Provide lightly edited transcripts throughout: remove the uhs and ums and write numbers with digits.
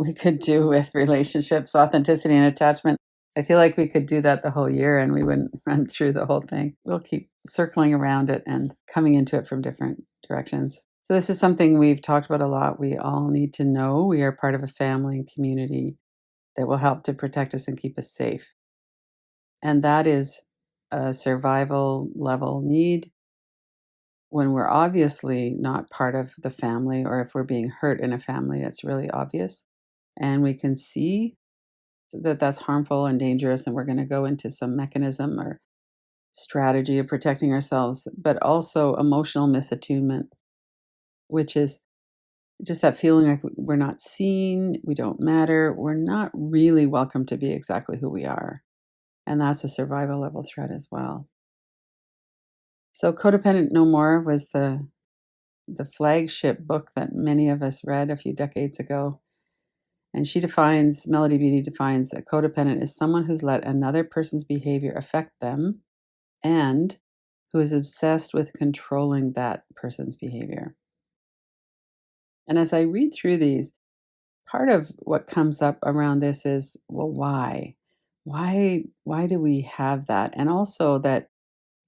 we could do with relationships, authenticity, and attachment. I feel like we could do that the whole year and we wouldn't run through the whole thing. We'll keep circling around it and coming into it from different directions. So, this is something we've talked about a lot. We all need to know we are part of a family and community that will help to protect us and keep us safe. And that is a survival level need when we're obviously not part of the family, or if we're being hurt in a family, it's really obvious. And we can see that that's harmful and dangerous, and we're going to go into some mechanism or strategy of protecting ourselves, but also emotional misattunement, which is just that feeling like we're not seen, we don't matter, we're not really welcome to be exactly who we are. And that's a survival level threat as well. So, Codependent No More was the flagship book that many of us read a few decades ago. And Melody Beattie defines a codependent as someone who's let another person's behavior affect them and who is obsessed with controlling that person's behavior. And as I read through these, part of what comes up around this is, well, why? Why do we have that? And also that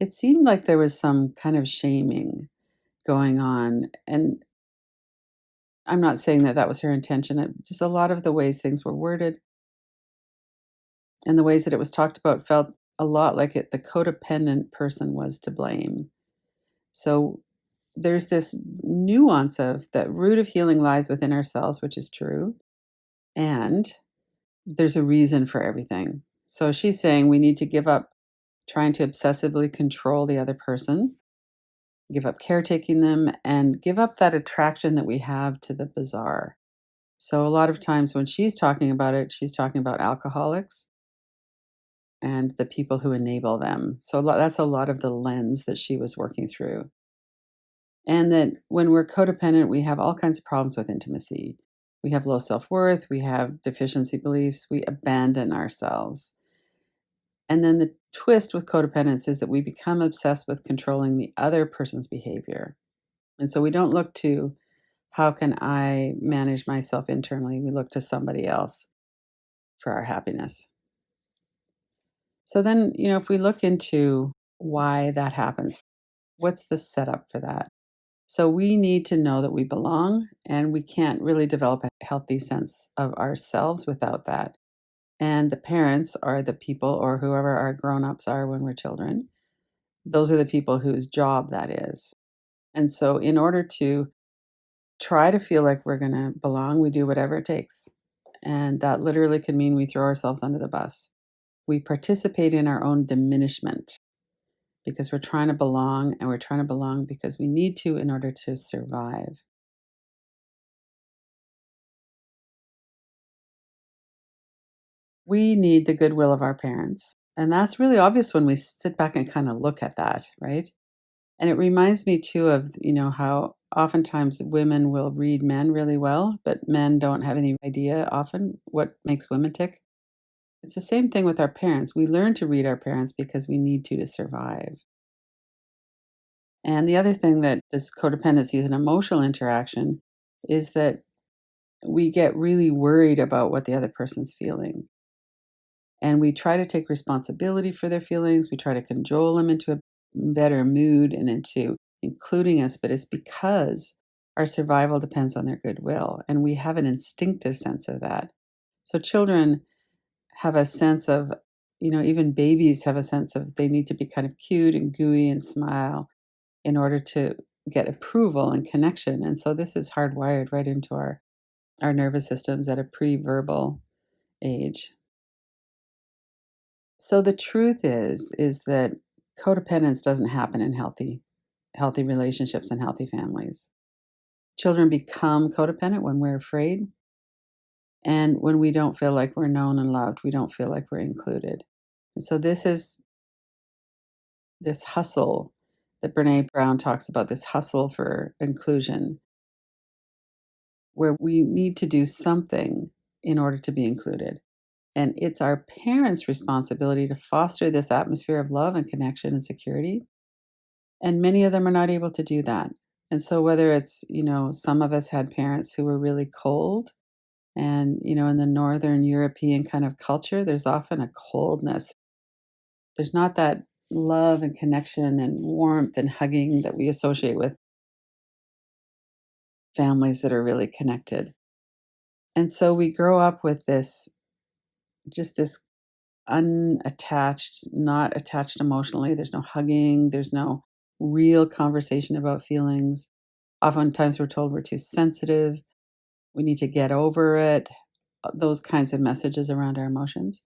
it seemed like there was some kind of shaming going on. And I'm not saying that that was her intention. Just a lot of the ways things were worded and the ways that it was talked about felt a lot like the codependent person was to blame. So there's this nuance of that root of healing lies within ourselves, which is true. And there's a reason for everything. So she's saying we need to give up trying to obsessively control the other person, give up caretaking them, and give up that attraction that we have to the bizarre. So a lot of times when she's talking about it, she's talking about alcoholics and the people who enable them. So that's a lot of the lens that she was working through. And that when we're codependent, we have all kinds of problems with intimacy. We have low self worth, we have deficiency beliefs, we abandon ourselves. And then the twist with codependence is that we become obsessed with controlling the other person's behavior. And so we don't look to how can I manage myself internally? We look to somebody else for our happiness. So then, if we look into why that happens, what's the setup for that? So we need to know that we belong, and we can't really develop a healthy sense of ourselves without that. And the parents are the people, or whoever our grown-ups are when we're children. Those are the people whose job that is. And so in order to try to feel like we're going to belong, we do whatever it takes. And that literally can mean we throw ourselves under the bus. We participate in our own diminishment because we're trying to belong, and we're trying to belong because we need to in order to survive. We need the goodwill of our parents. And that's really obvious when we sit back and kind of look at that, right? And it reminds me too of, how oftentimes women will read men really well, but men don't have any idea often what makes women tick. It's the same thing with our parents. We learn to read our parents because we need to survive. And the other thing that this codependency is an emotional interaction is that we get really worried about what the other person's feeling. And we try to take responsibility for their feelings. We try to cajole them into a better mood and into including us, but it's because our survival depends on their goodwill. And we have an instinctive sense of that. So children have a sense of, even babies have a sense of they need to be kind of cute and gooey and smile in order to get approval and connection. And so this is hardwired right into our nervous systems at a pre-verbal age. So the truth is that codependence doesn't happen in healthy relationships and healthy families. Children become codependent when we're afraid and when we don't feel like we're known and loved, we don't feel like we're included. And so this is this hustle that Brené Brown talks about, this hustle for inclusion, where we need to do something in order to be included. And it's our parents' responsibility to foster this atmosphere of love and connection and security. And many of them are not able to do that. And so whether it's, some of us had parents who were really cold And, in the Northern European kind of culture, there's often a coldness. There's not that love and connection and warmth and hugging that we associate with families that are really connected. And so we grow up with this unattached, not attached emotionally. There's no hugging, there's no real conversation about feelings. Oftentimes we're told we're too sensitive, we need to get over it, those kinds of messages around our emotions.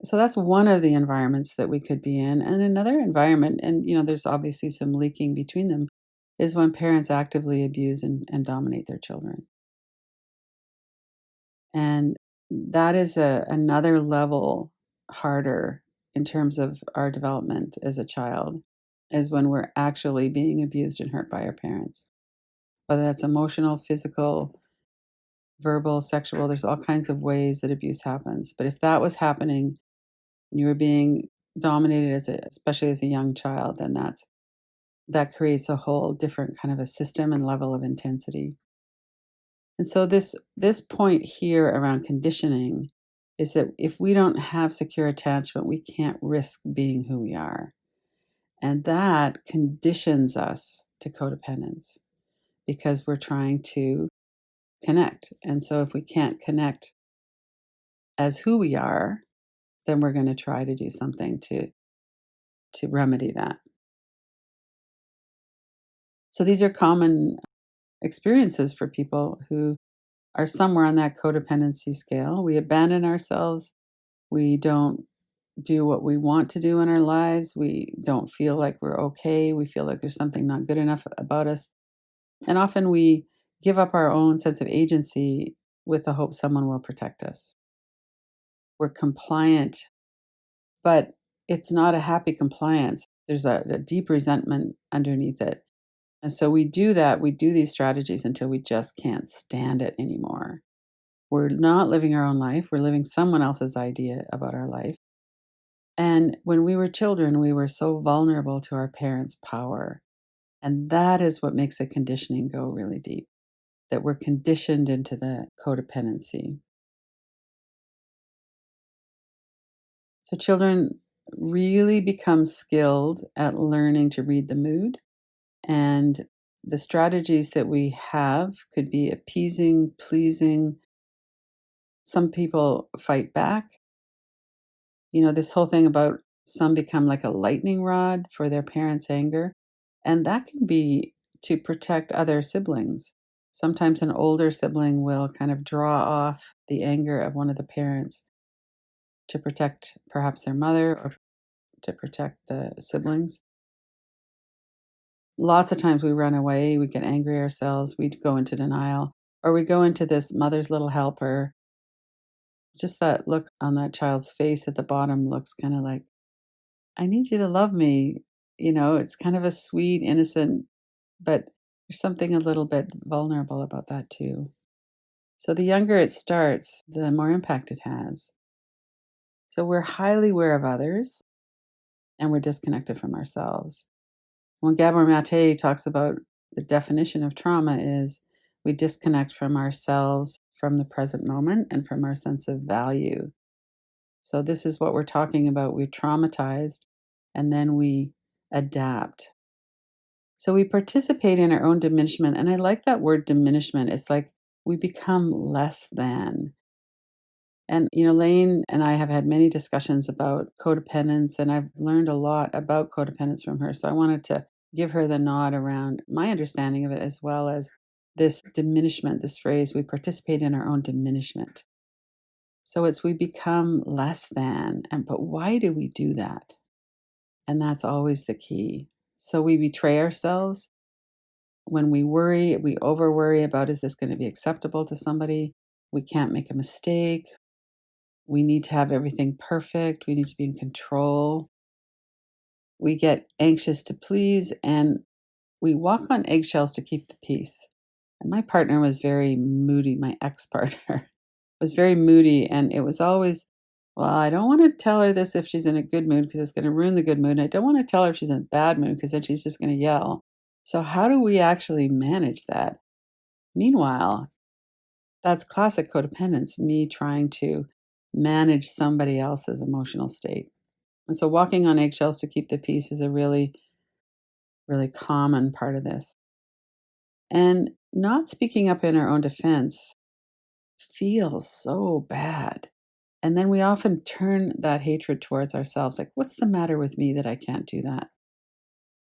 So that's one of the environments that we could be in. And another environment, and there's obviously some leaking between them, is when parents actively abuse and dominate their children. And that is another level harder in terms of our development as a child, is when we're actually being abused and hurt by our parents. Whether that's emotional, physical, verbal, sexual, there's all kinds of ways that abuse happens. But if that was happening and you were being dominated especially as a young child, then that creates a whole different kind of a system and level of intensity. And so this point here around conditioning is that if we don't have secure attachment, we can't risk being who we are. And that conditions us to codependence because we're trying to connect. And so if we can't connect as who we are, then we're going to try to do something to remedy that. So these are common experiences for people who are somewhere on that codependency scale. We abandon ourselves. We don't do what we want to do in our lives. We don't feel like we're okay. We feel like there's something not good enough about us. And often we give up our own sense of agency with the hope someone will protect us. We're compliant, but it's not a happy compliance. There's a deep resentment underneath it. And so we do that. We do these strategies until we just can't stand it anymore. We're not living our own life. We're living someone else's idea about our life. And when we were children, we were so vulnerable to our parents' power. And that is what makes the conditioning go really deep, that we're conditioned into the codependency. So children really become skilled at learning to read the mood. And the strategies that we have could be appeasing, pleasing. Some people fight back. This whole thing about some become like a lightning rod for their parents' anger. And that can be to protect other siblings. Sometimes an older sibling will kind of draw off the anger of one of the parents to protect perhaps their mother or to protect the siblings. Lots of times we run away, we get angry ourselves, we go into denial, or we go into this mother's little helper. Just that look on that child's face at the bottom looks kind of like, I need you to love me. It's kind of a sweet, innocent, but there's something a little bit vulnerable about that too. So the younger it starts, the more impact it has. So we're highly aware of others and we're disconnected from ourselves. When Gabor Mate talks about the definition of trauma is we disconnect from ourselves, from the present moment, and from our sense of value. So this is what we're talking about. We're traumatized and then we adapt. So we participate in our own diminishment. And I like that word diminishment. It's like we become less than. And, Lane and I have had many discussions about codependence, and I've learned a lot about codependence from her. So I wanted to give her the nod around my understanding of it, as well as this diminishment, this phrase, we participate in our own diminishment. So it's we become less than. But why do we do that? And that's always the key. So we betray ourselves when we worry, we over worry about, is this going to be acceptable to somebody? We can't make a mistake. We need to have everything perfect. We need to be in control. We get anxious to please and we walk on eggshells to keep the peace. And my partner was very moody. My ex-partner was very moody. And it was always, well, I don't want to tell her this if she's in a good mood because it's going to ruin the good mood. And I don't want to tell her if she's in a bad mood because then she's just going to yell. So how do we actually manage that? Meanwhile, That's classic codependence, me trying to manage somebody else's emotional state. And so walking on eggshells to keep the peace is a really, really common part of this. And not speaking up in our own defense feels so bad. And then we often turn that hatred towards ourselves like, what's the matter with me that I can't do that?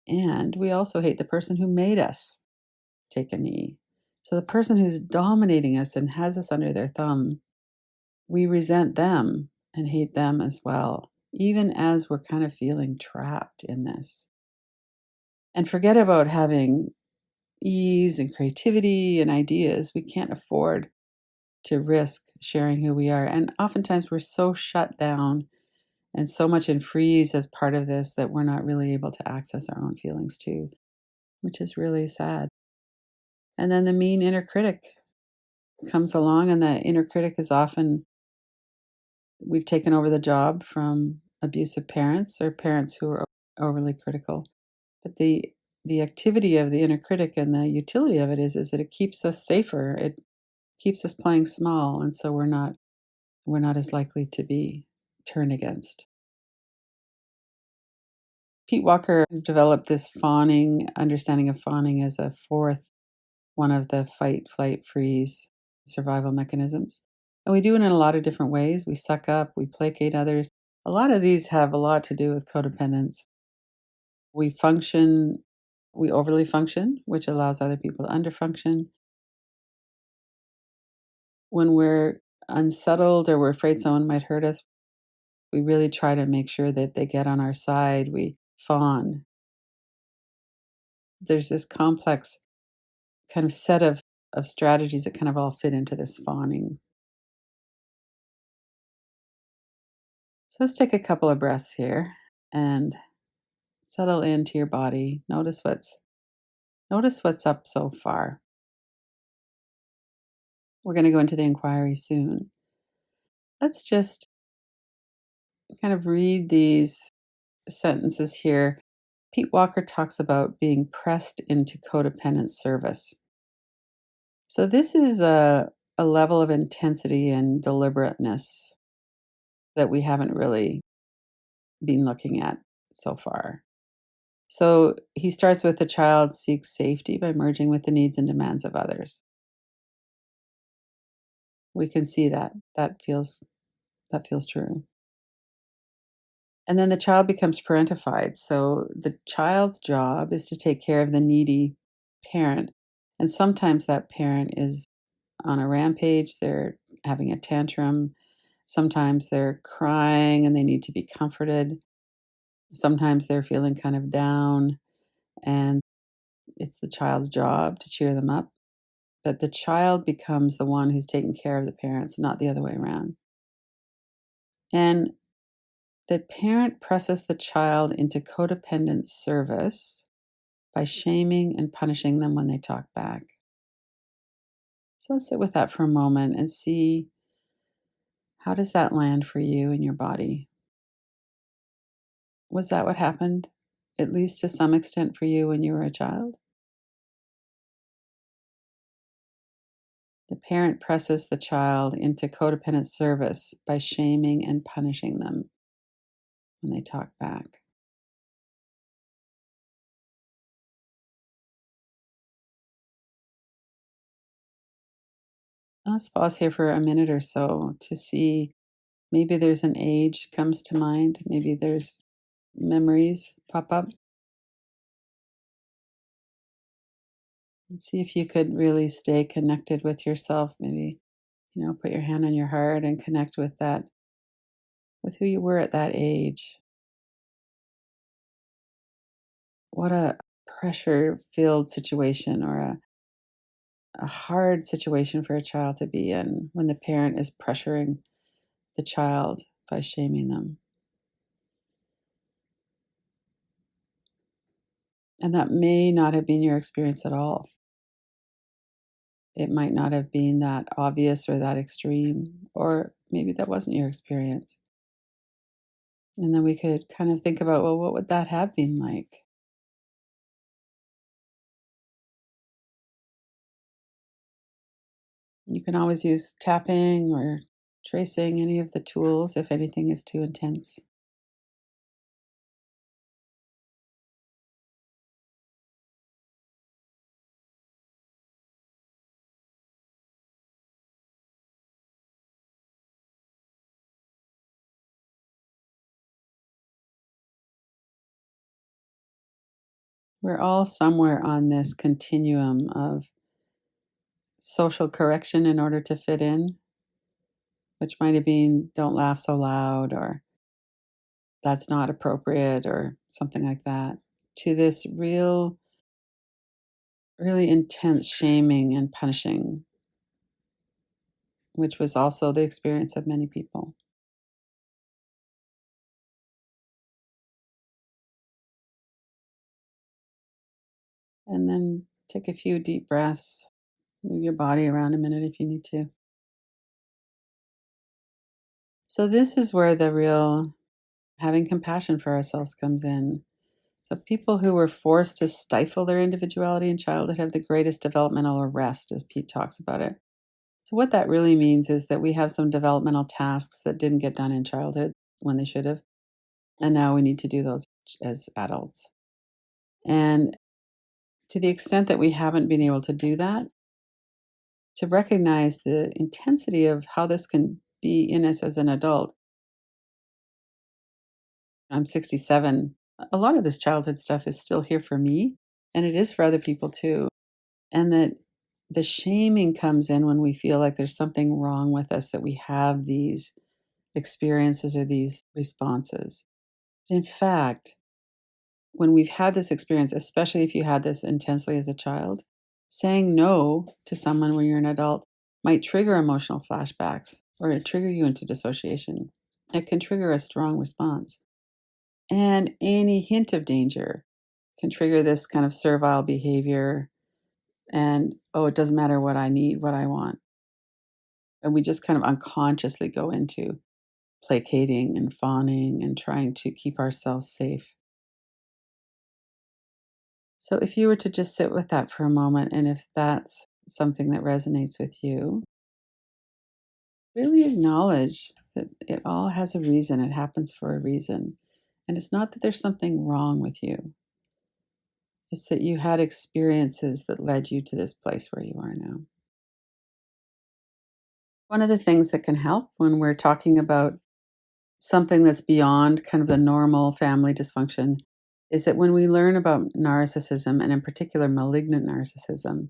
And we also hate the person who made us take a knee. So the person who's dominating us and has us under their thumb, we resent them and hate them as well, even as we're kind of feeling trapped in this. And forget about having ease and creativity and ideas. We can't afford to risk sharing who we are. And oftentimes we're so shut down and so much in freeze as part of this that we're not really able to access our own feelings too, which is really sad. And then the mean inner critic comes along, and the inner critic is often we've taken over the job from abusive parents or parents who are overly critical. But the activity of the inner critic and the utility of it is that it keeps us safer. It keeps us playing small, and so we're not as likely to be turned against. Pete Walker developed this fawning understanding of fawning as a fourth one of the fight, flight, freeze survival mechanisms. And we do it in a lot of different ways. We suck up, we placate others. A lot of these have a lot to do with codependence. We function, we overly function, which allows other people to underfunction. When we're unsettled or we're afraid someone might hurt us, we really try to make sure that they get on our side. We fawn. There's this complex kind of set of strategies that kind of all fit into this fawning. So let's take a couple of breaths here and settle into your body. Notice what's up so far. We're going to go into the inquiry soon. Let's just kind of read these sentences here. Pete Walker talks about being pressed into codependent service. So this is a level of intensity and deliberateness that we haven't really been looking at so far. So he starts with the child seeks safety by merging with the needs and demands of others. We can see that. That feels true. And then the child becomes parentified. So the child's job is to take care of the needy parent. And sometimes that parent is on a rampage, they're having a tantrum. Sometimes they're crying and they need to be comforted. Sometimes they're feeling kind of down, and it's the child's job to cheer them up. But the child becomes the one who's taking care of the parents, not the other way around. And the parent presses the child into codependent service by shaming and punishing them when they talk back. So let's sit with that for a moment and see, how does that land for you in your body? Was that what happened, at least to some extent, for you when you were a child? The parent presses the child into codependent service by shaming and punishing them when they talk back. Let's pause here for a minute or so to see, maybe there's an age comes to mind, maybe there's memories pop up. And see if you could really stay connected with yourself. Maybe, put your hand on your heart and connect with that, with who you were at that age. What a pressure filled situation, or a hard situation for a child to be in when the parent is pressuring the child by shaming them. And that may not have been your experience at all. It might not have been that obvious or that extreme, or maybe that wasn't your experience. And then we could kind of think about, well, what would that have been like? You can always use tapping or tracing, any of the tools, if anything is too intense. We're all somewhere on this continuum of social correction in order to fit in, which might have been don't laugh so loud or that's not appropriate or something like that, to this really intense shaming and punishing, which was also the experience of many people. And then take a few deep breaths, move your body around a minute if you need to. So, this is where the real having compassion for ourselves comes in. So, people who were forced to stifle their individuality in childhood have the greatest developmental arrest, as Pete talks about it. So, what that really means is that we have some developmental tasks that didn't get done in childhood when they should have. And now we need to do those as adults. And to the extent that we haven't been able to do that, to recognize the intensity of how this can be in us as an adult. I'm 67. A lot of this childhood stuff is still here for me, and it is for other people too. And that the shaming comes in when we feel like there's something wrong with us, that we have these experiences or these responses. In fact, when we've had this experience, especially if you had this intensely as a child, saying no to someone when you're an adult might trigger emotional flashbacks or it trigger you into dissociation. It can trigger a strong response. And any hint of danger can trigger this kind of servile behavior. And, oh, it doesn't matter what I need, what I want. And we just kind of unconsciously go into placating and fawning and trying to keep ourselves safe. So, if you were to just sit with that for a moment, and if that's something that resonates with you, really acknowledge that it all has a reason, it happens for a reason. And it's not that there's something wrong with you, it's that you had experiences that led you to this place where you are now. One of the things that can help when we're talking about something that's beyond kind of the normal family dysfunction is that when we learn about narcissism, and in particular malignant narcissism,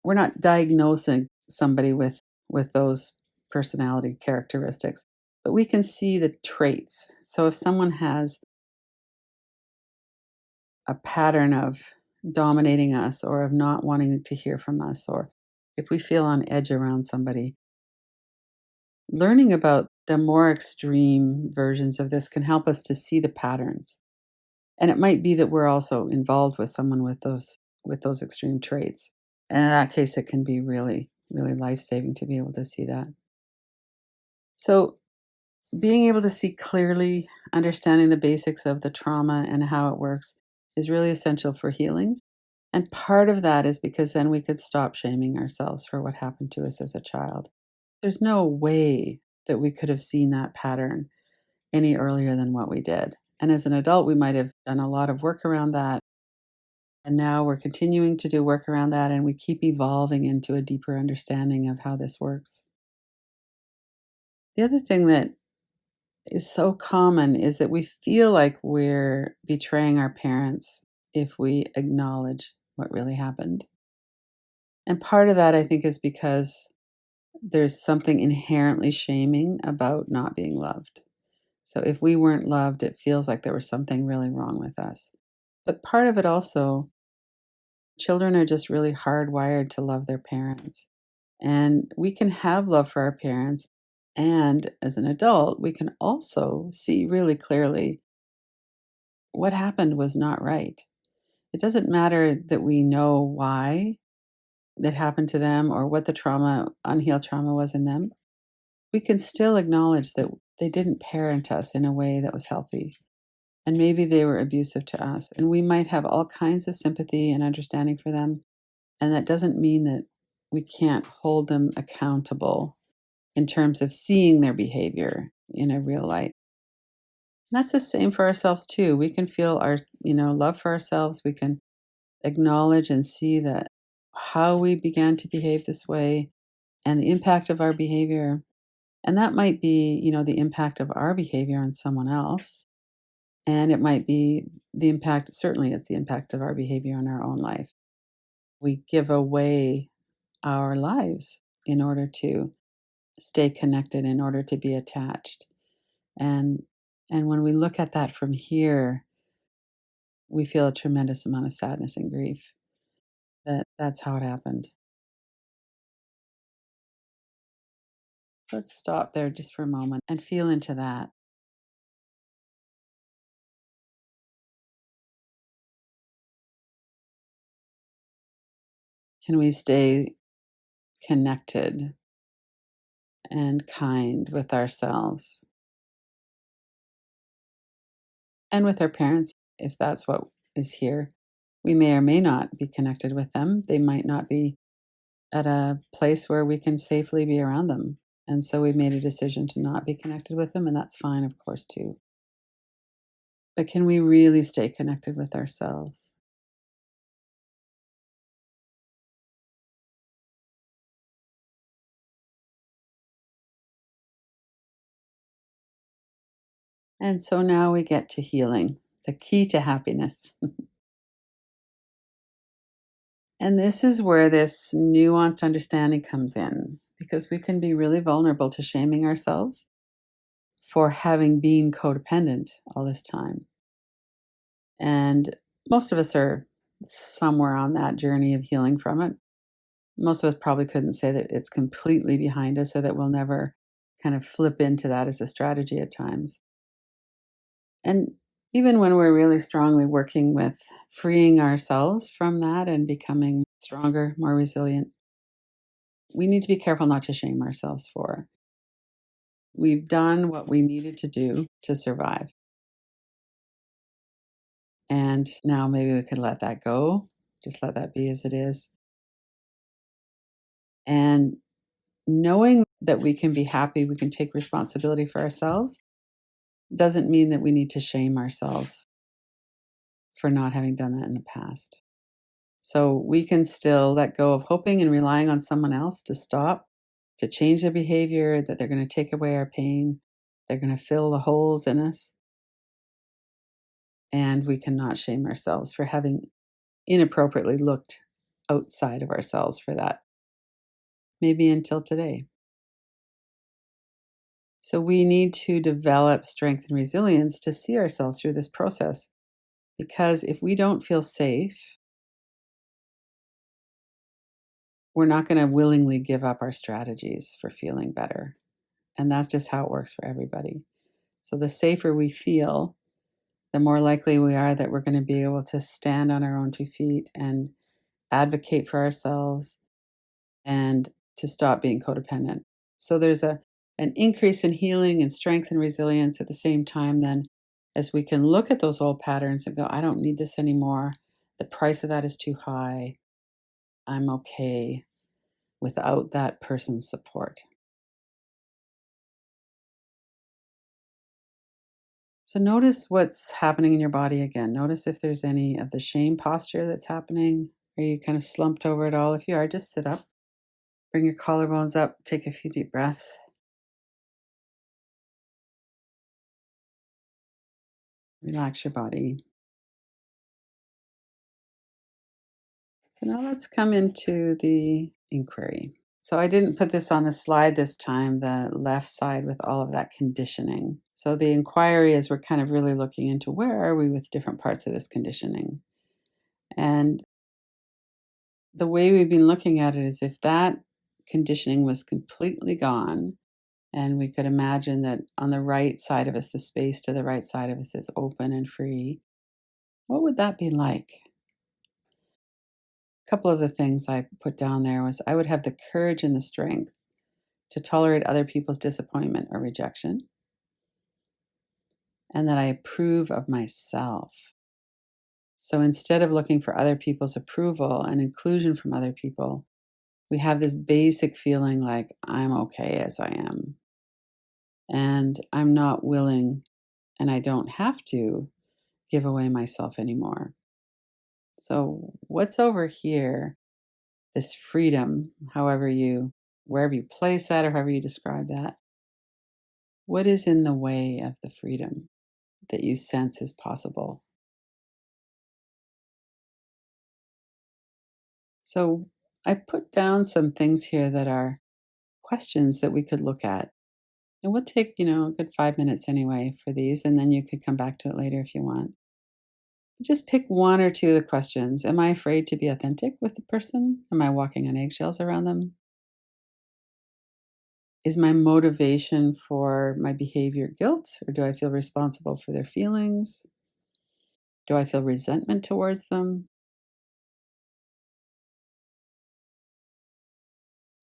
we're not diagnosing somebody with those personality characteristics, but we can see the traits. So if someone has a pattern of dominating us or of not wanting to hear from us, or if we feel on edge around somebody, learning about the more extreme versions of this can help us to see the patterns. And it might be that we're also involved with someone with those extreme traits. And in that case, it can be really, really life saving to be able to see that. So, being able to see clearly, understanding the basics of the trauma and how it works is really essential for healing. And part of that is because then we could stop shaming ourselves for what happened to us as a child. There's no way that we could have seen that pattern any earlier than what we did. And as an adult, we might have done a lot of work around that. And now we're continuing to do work around that, and we keep evolving into a deeper understanding of how this works. The other thing that is so common is that we feel like we're betraying our parents if we acknowledge what really happened. And part of that, I think, is because there's something inherently shaming about not being loved. So if we weren't loved, it feels like there was something really wrong with us. But part of it also, children are just really hardwired to love their parents. And we can have love for our parents. And as an adult, we can also see really clearly what happened was not right. It doesn't matter that we know why that happened to them or what the trauma, unhealed trauma was in them. We can still acknowledge that they didn't parent us in a way that was healthy. And maybe they were abusive to us. And we might have all kinds of sympathy and understanding for them. And that doesn't mean that we can't hold them accountable in terms of seeing their behavior in a real light. And that's the same for ourselves too. We can feel our, love for ourselves. We can acknowledge and see that how we began to behave this way and the impact of our behavior. And that might be, the impact of our behavior on someone else. And it might be the impact, certainly it's the impact of our behavior on our own life. We give away our lives in order to stay connected, in order to be attached. And when we look at that from here, we feel a tremendous amount of sadness and grief that that's how it happened. So let's stop there just for a moment and feel into that. Can we stay connected and kind with ourselves and with our parents if that's what is here? We may or may not be connected with them. They might not be at a place where we can safely be around them. And so we made a decision to not be connected with them, and that's fine, of course, too. But can we really stay connected with ourselves? And so now we get to healing, the key to happiness. And this is where this nuanced understanding comes in because we can be really vulnerable to shaming ourselves for having been codependent all this time. And most of us are somewhere on that journey of healing from it. Most of us probably couldn't say that it's completely behind us or that we'll never kind of flip into that as a strategy at times. And even when we're really strongly working with freeing ourselves from that and becoming stronger, more resilient, we need to be careful not to shame ourselves for. We've done what we needed to do to survive. And now maybe we could let that go, just let that be as it is. And knowing that we can be happy, we can take responsibility for ourselves, doesn't mean that we need to shame ourselves for not having done that in the past. So we can still let go of hoping and relying on someone else to stop, to change their behavior, that they're going to take away our pain, they're going to fill the holes in us. And we cannot shame ourselves for having inappropriately looked outside of ourselves for that, maybe until today. So we need to develop strength and resilience to see ourselves through this process. Because if we don't feel safe, we're not going to willingly give up our strategies for feeling better. And that's just how it works for everybody. So the safer we feel, the more likely we are that we're going to be able to stand on our own 2 feet and advocate for ourselves and to stop being codependent. So there's an increase in healing and strength and resilience at the same time then as we can look at those old patterns and go, I don't need this anymore. The price of that is too high. I'm okay without that person's support. So notice what's happening in your body again. Notice if there's any of the shame posture that's happening. Are you kind of slumped over it all? If you are, just sit up. Bring your collarbones up. Take a few deep breaths. Relax your body. So now let's come into the inquiry. So I didn't put this on the slide this time, the left side with all of that conditioning. So the inquiry is we're kind of really looking into where are we with different parts of this conditioning. And the way we've been looking at it is if that conditioning was completely gone, and we could imagine that on the right side of us, the space to the right side of us is open and free, what would that be like? A couple of the things I put down there was I would have the courage and the strength to tolerate other people's disappointment or rejection, and that I approve of myself. So instead of looking for other people's approval and inclusion from other people, we have this basic feeling like I'm okay as I am, and I'm not willing and I don't have to give away myself anymore. So, what's over here, this freedom, wherever you place that or however you describe that, what is in the way of the freedom that you sense is possible? So, I put down some things here that are questions that we could look at. And we'll take, a good 5 minutes anyway for these, and then you could come back to it later if you want. Just pick one or two of the questions. Am I afraid to be authentic with the person? Am I walking on eggshells around them? Is my motivation for my behavior guilt, or do I feel responsible for their feelings? Do I feel resentment towards them?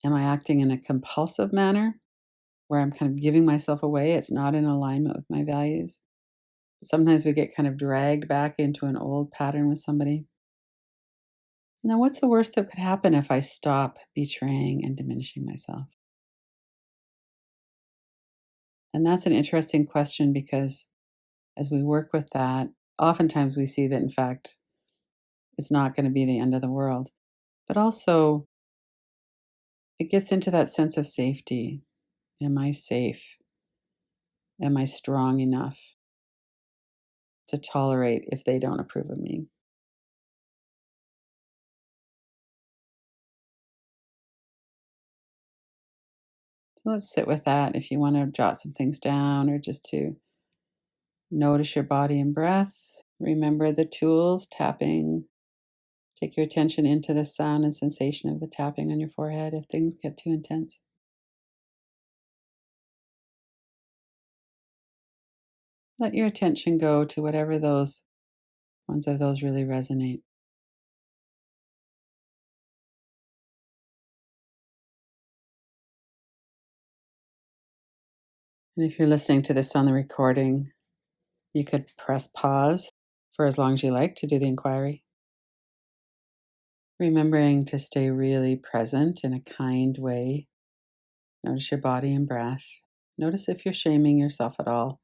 Am I acting in a compulsive manner where I'm kind of giving myself away? It's not in alignment with my values. Sometimes we get kind of dragged back into an old pattern with somebody. And then what's the worst that could happen if I stop betraying and diminishing myself? And that's an interesting question because as we work with that, oftentimes we see that, in fact, it's not going to be the end of the world. But also, it gets into that sense of safety. Am I safe? Am I strong enough to tolerate if they don't approve of me? So let's sit with that if you want to jot some things down or just to notice your body and breath. Remember the tools, tapping. Take your attention into the sound and sensation of the tapping on your forehead if things get too intense. Let your attention go to whatever those ones of those really resonate. And if you're listening to this on the recording, you could press pause for as long as you like to do the inquiry. Remembering to stay really present in a kind way. Notice your body and breath. Notice if you're shaming yourself at all.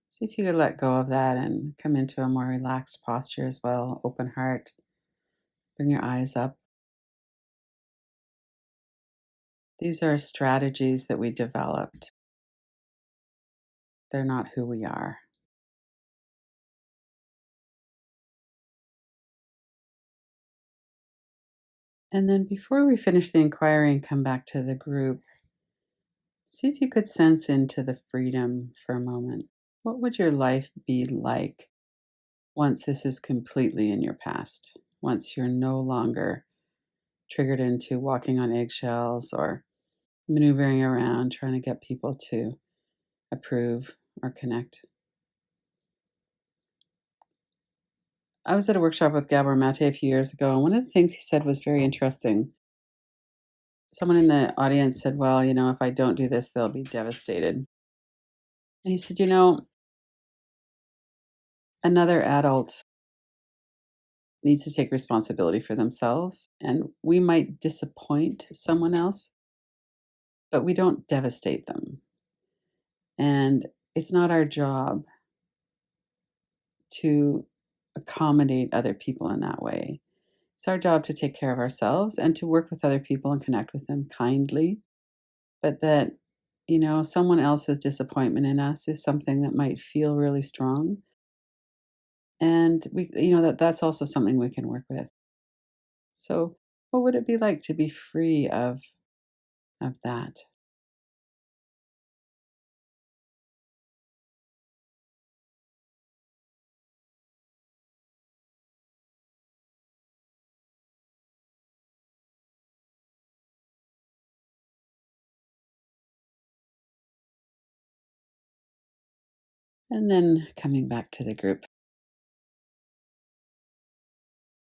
See if you could let go of that and come into a more relaxed posture as well. Open heart. Bring your eyes up. These are strategies that we developed. They're not who we are. And then before we finish the inquiry and come back to the group, see if you could sense into the freedom for a moment. What would your life be like once this is completely in your past? Once you're no longer triggered into walking on eggshells or maneuvering around trying to get people to approve or connect. I was at a workshop with Gabor Mate a few years ago, and one of the things he said was very interesting. Someone in the audience said, well, if I don't do this, they'll be devastated. And he said, another adult needs to take responsibility for themselves, and we might disappoint someone else, but we don't devastate them. And it's not our job to accommodate other people in that way. It's our job to take care of ourselves and to work with other people and connect with them kindly. But that, someone else's disappointment in us is something that might feel really strong. And that's also something we can work with. So what would it be like to be free of that? And then coming back to the group.